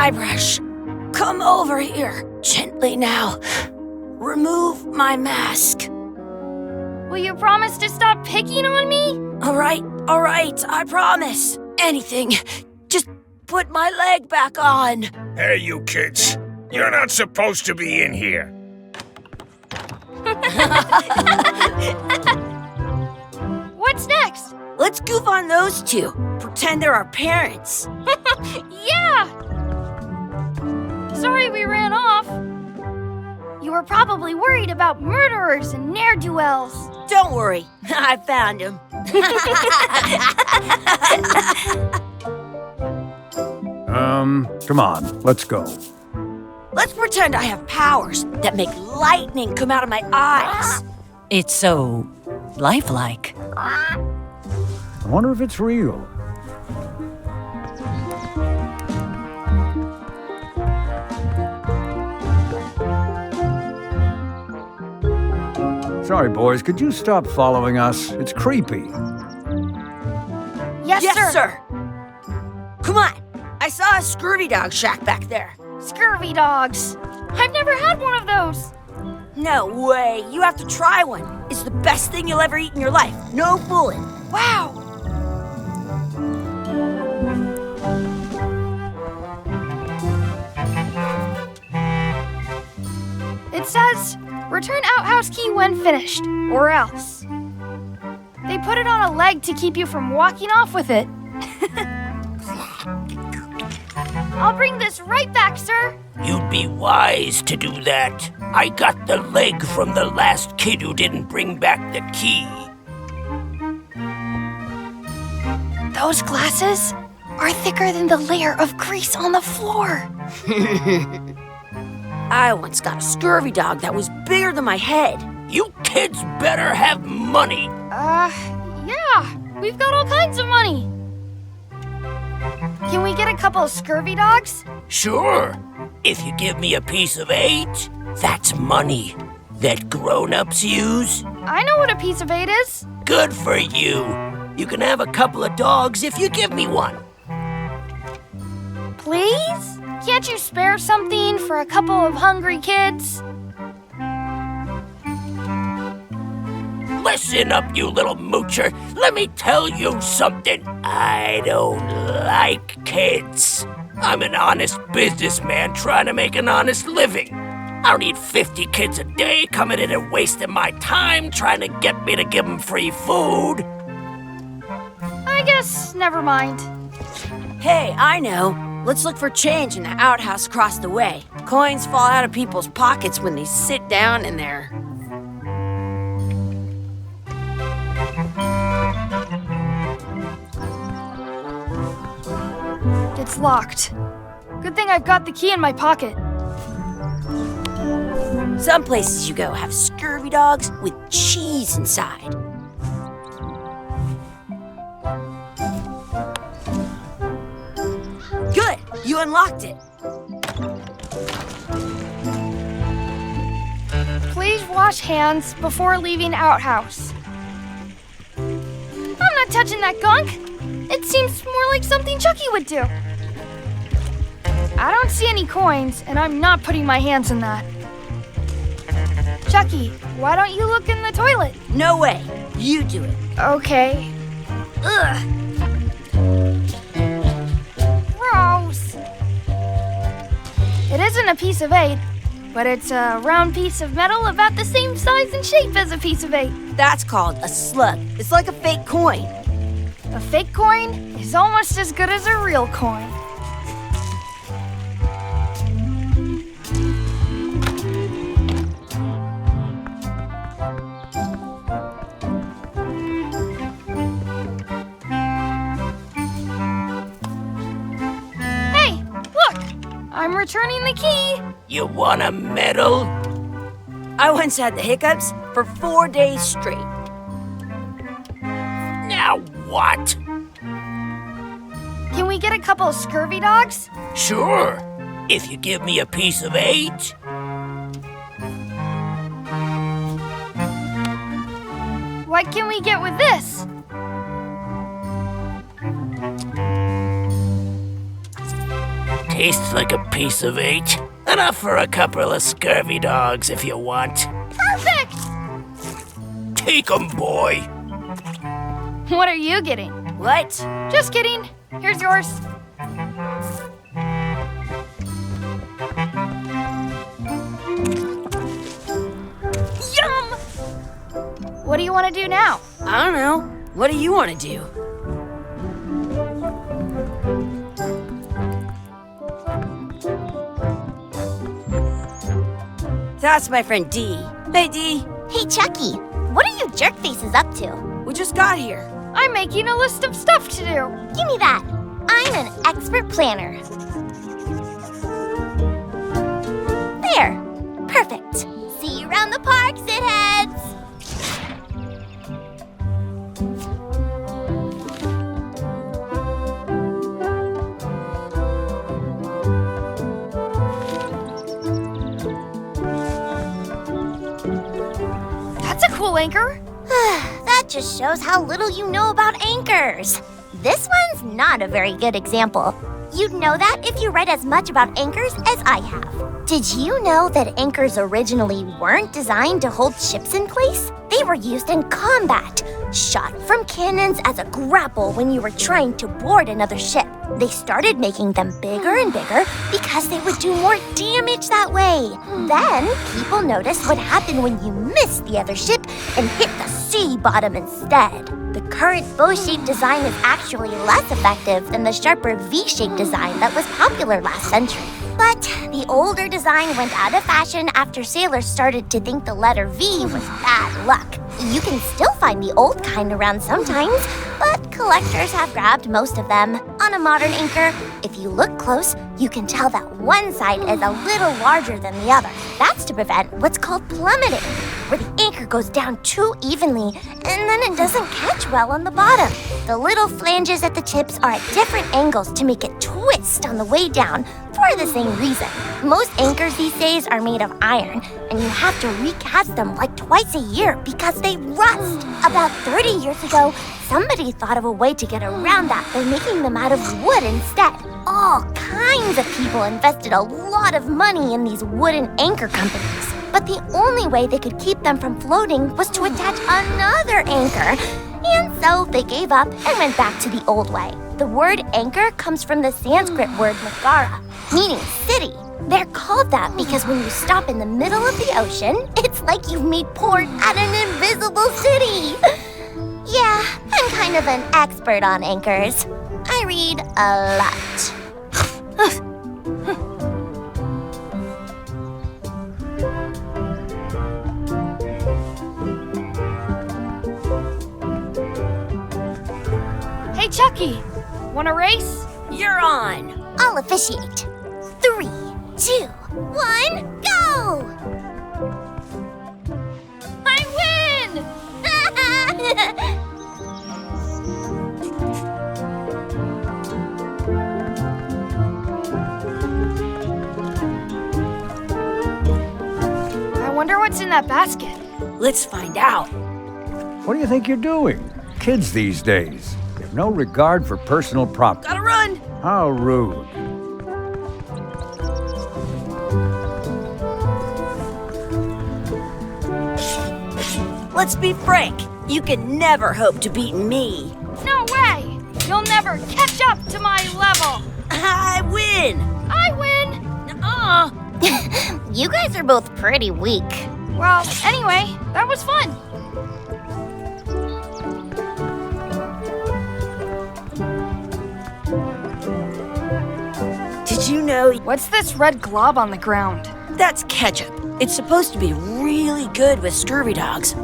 Guybrush, come over here. Gently now. Remove my mask. Will you promise to stop picking on me? All right, I promise. Anything. Just put my leg back on. Hey, you kids. You're not supposed to be in here. What's next? Let's goof on those two. Pretend they're our parents. Yeah! Sorry we ran off. You were probably worried about murderers and ne'er-do-wells. Don't worry, I found him. Come on, let's go. Let's pretend I have powers that make lightning come out of my eyes. It's so lifelike. I wonder if it's real. Sorry, boys, could you stop following us? It's creepy. Yes, sir. Come on. I saw a scurvy dog shack back there. Scurvy dogs. I've never had one of those. No way. You have to try one. It's the best thing you'll ever eat in your life. No fooling. Wow. It says, return outhouse key when finished, or else. They put it on a leg to keep you from walking off with it. I'll bring this right back, sir. You'd be wise to do that. I got the leg from the last kid who didn't bring back the key. Those glasses are thicker than the layer of grease on the floor. I once got a scurvy dog that was bigger than my head. You kids better have money. Yeah, we've got all kinds of money. Can we get a couple of scurvy dogs? Sure. If you give me a piece of 8, that's money that grown-ups use. I know what a piece of 8 is. Good for you. You can have a couple of dogs if you give me one. Please? Can't you spare something for a couple of hungry kids? Listen up, you little moocher. Let me tell you something. I don't like kids. I'm an honest businessman trying to make an honest living. I don't need 50 kids a day coming in and wasting my time trying to get me to give them free food. I guess never mind. Hey, I know. Let's look for change in the outhouse across the way. Coins fall out of people's pockets when they sit down in there. It's locked. Good thing I've got the key in my pocket. Some places you go have scurvy dogs with cheese inside. Good, you unlocked it. Please wash hands before leaving outhouse. I'm not touching that gunk. It seems more like something Chucky would do. I don't see any coins, and I'm not putting my hands in that. Chucky, why don't you look in the toilet? No way, you do it. Okay. Ugh. Gross. It isn't a piece of 8, but it's a round piece of metal about the same size and shape as a piece of 8. That's called a slug. It's like a fake coin. A fake coin is almost as good as a real coin. Hey, look! I'm returning the key. You want a medal? I once had the hiccups for 4 days straight. Now what? Can we get a couple of scurvy dogs? Sure. If you give me a piece of 8. What can we get with this? Tastes like a piece of 8. Enough for a couple of scurvy dogs if you want. Perfect! Take 'em, boy. What are you getting? What? Just kidding. Here's yours. Yum! What do you want to do now? I don't know. What do you want to do? That's my friend Dee. Hey, Dee. Hey, Chucky, what are you jerk faces up to? We just got here. I'm making a list of stuff to do. Give me that. I'm an expert planner. There. Perfect. See you around the park, shitheads. That's a cool anchor. That just shows how little you know about anchors. This one's not a very good example. You'd know that if you read as much about anchors as I have. Did you know that anchors originally weren't designed to hold ships in place? They were used in combat, shot from cannons as a grapple when you were trying to board another ship. They started making them bigger and bigger because they would do more damage that way. Then, people noticed what happened when you missed the other ship and hit the sea bottom instead. The current bow-shaped design is actually less effective than the sharper V-shaped design that was popular last century. But the older design went out of fashion after sailors started to think the letter V was bad luck. You can still find the old kind around sometimes, but collectors have grabbed most of them. On a modern anchor, if you look close, you can tell that one side is a little larger than the other. That's to prevent what's called plummeting, where the anchor goes down too evenly and then it doesn't catch well on the bottom. The little flanges at the tips are at different angles to make it twist on the way down for the same reason. Most anchors these days are made of iron, and you have to recast them like twice a year because they rust. About 30 years ago, somebody thought of a way to get around that by making them out of wood instead. All kinds of people invested a lot of money in these wooden anchor companies. But the only way they could keep them from floating was to attach another anchor. And so they gave up and went back to the old way. The word anchor comes from the Sanskrit word nagara, meaning city. They're called that because when you stop in the middle of the ocean, it's like you've made port at an invisible city. Yeah, I'm kind of an expert on anchors. I read a lot. Hey, Chucky, want a race? You're on. I'll officiate. 3, 2, 1, go! I win! I wonder what's in that basket. Let's find out. What do you think you're doing? Kids these days, they have no regard for personal property. Gotta run. How rude. Let's be frank. You can never hope to beat me. No way! You'll never catch up to my level. I win. I win! Nuh-uh. You guys are both pretty weak. Well, anyway, that was fun. Did you know What's this red glob on the ground? that's ketchup? It's supposed to be really good with scurvy dogs.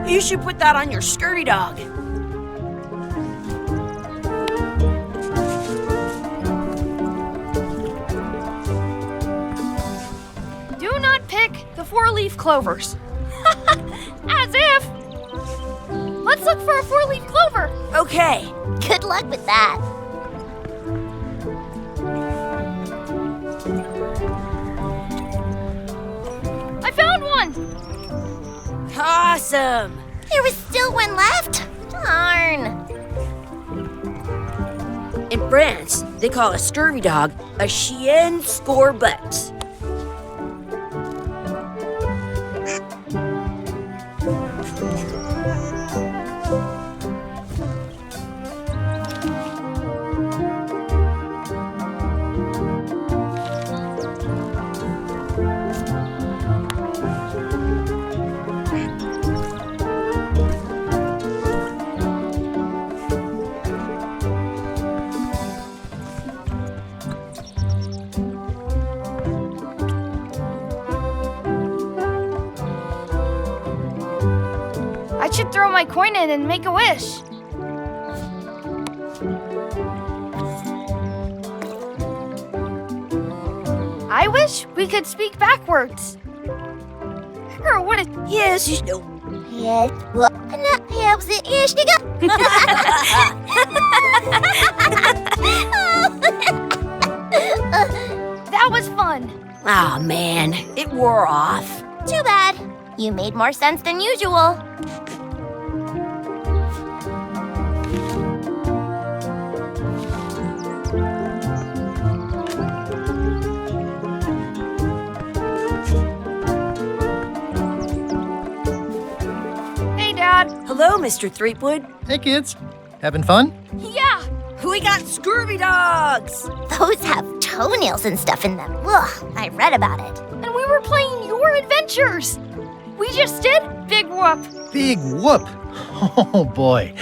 You should put that on your scurvy dog. Do not pick the 4-leaf clovers. As if! Let's look for a 4-leaf clover. Okay. Good luck with that. I found one! Awesome. There was still one left? Darn. In France, they call a scurvy dog a chien scorbut. I should throw my coin in and make a wish. I wish we could speak backwards. Or what if... Yes, you know. Yes, well, that helps it is to That was fun. Oh man, it wore off. Too bad. You made more sense than usual. Hey, Dad. Hello, Mr. Threepwood. Hey kids, having fun? Yeah. We got scurvy dogs. Those have toenails and stuff in them. Ugh, I read about it. And we were playing your adventures. We just did Big Whoop. Big whoop! Oh boy,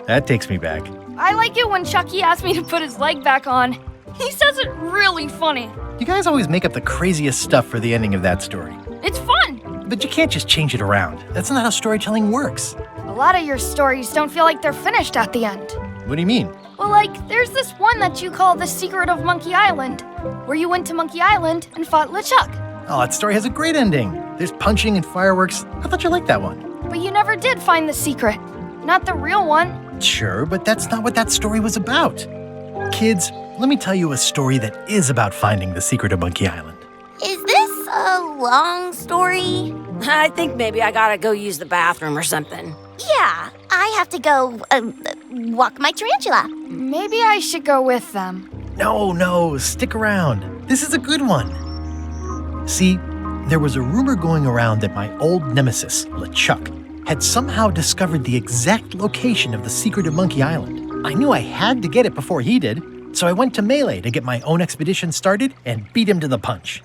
that takes me back. I like it when Chucky asked me to put his leg back on. He says it really funny. You guys always make up the craziest stuff for the ending of that story. It's fun. But you can't just change it around. That's not how storytelling works. A lot of your stories don't feel like they're finished at the end. What do you mean? Well, like, there's this one that you call The Secret of Monkey Island, where you went to Monkey Island and fought LeChuck. Oh, that story has a great ending. There's punching and fireworks. I thought you liked that one. But you never did find the secret. Not the real one. Sure, but that's not what that story was about. Kids, let me tell you a story that is about finding the secret of Monkey Island. Is this a long story? I think maybe I gotta go use the bathroom or something. Yeah, I have to go walk my tarantula. Maybe I should go with them. No, stick around. This is a good one. See, there was a rumor going around that my old nemesis, LeChuck, had somehow discovered the exact location of the secret of Monkey Island. I knew I had to get it before he did, so I went to Melee to get my own expedition started and beat him to the punch.